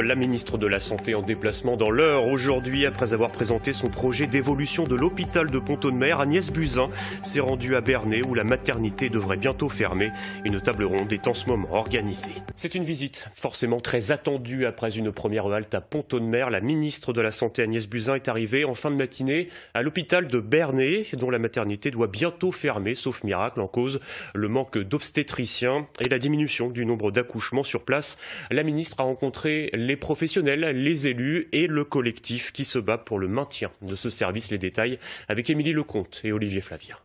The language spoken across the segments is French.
La ministre de la Santé en déplacement dans l'Eure aujourd'hui, après avoir présenté son projet d'évolution de l'hôpital de Pont-Audemer, Agnès Buzyn s'est rendue à Bernay où la maternité devrait bientôt fermer. Une table ronde est en ce moment organisée. C'est une visite forcément très attendue après une première halte à Pont-Audemer. La ministre de la Santé Agnès Buzyn est arrivée en fin de matinée à l'hôpital de Bernay dont la maternité doit bientôt fermer, sauf miracle, en cause le manque d'obstétriciens et la diminution du nombre d'accouchements sur place. La ministre a rencontré les professionnels, les élus et le collectif qui se bat pour le maintien de ce service. Les détails avec Émilie Lecomte et Olivier Flavia.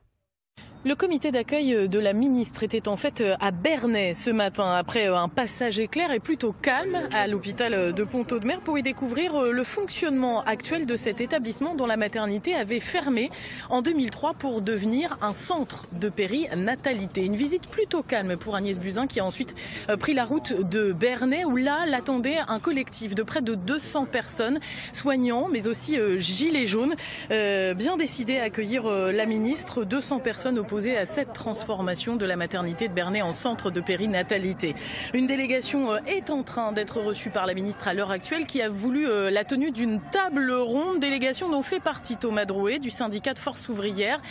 Le comité d'accueil de la ministre était en fait à Bernay ce matin après un passage éclair et plutôt calme à l'hôpital de Pont-Audemer pour y découvrir le fonctionnement actuel de cet établissement dont la maternité avait fermé en 2003 pour devenir un centre de périnatalité. Une visite plutôt calme pour Agnès Buzyn qui a ensuite pris la route de Bernay où là l'attendait un collectif de près de 200 personnes, soignants mais aussi gilets jaunes, bien décidés à accueillir la ministre. 200 personnes opposées à cette transformation de la maternité de Bernay en centre de périnatalité. Une délégation est en train d'être reçue par la ministre à l'heure actuelle qui a voulu la tenue d'une table ronde, délégation dont fait partie Thomas Drouet du syndicat de Force ouvrière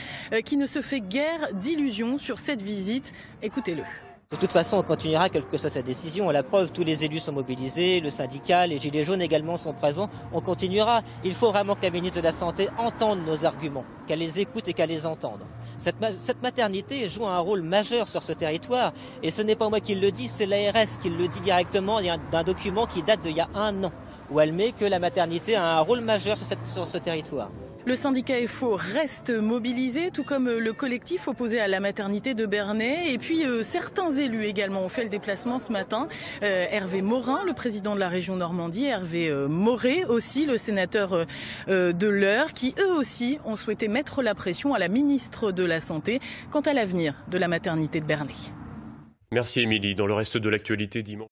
qui ne se fait guère d'illusions sur cette visite. Écoutez-le. De toute façon, on continuera quelle que soit sa décision. À la preuve, tous les élus sont mobilisés, le syndicat, les gilets jaunes également sont présents. On continuera. Il faut vraiment que la ministre de la Santé entende nos arguments, qu'elle les écoute et qu'elle les entende. Cette maternité joue un rôle majeur sur ce territoire. Et ce n'est pas moi qui le dis, c'est l'ARS qui le dit directement d'un document qui date d'il y a 1 an, où elle met que la maternité a un rôle majeur sur ce territoire. Le syndicat FO reste mobilisé, tout comme le collectif opposé à la maternité de Bernay. Et puis certains élus également ont fait le déplacement ce matin. Hervé Morin, le président de la région Normandie, Hervé Moret aussi, le sénateur de l'Eure, qui eux aussi ont souhaité mettre la pression à la ministre de la Santé quant à l'avenir de la maternité de Bernay. Merci Émilie. Dans le reste de l'actualité dimanche.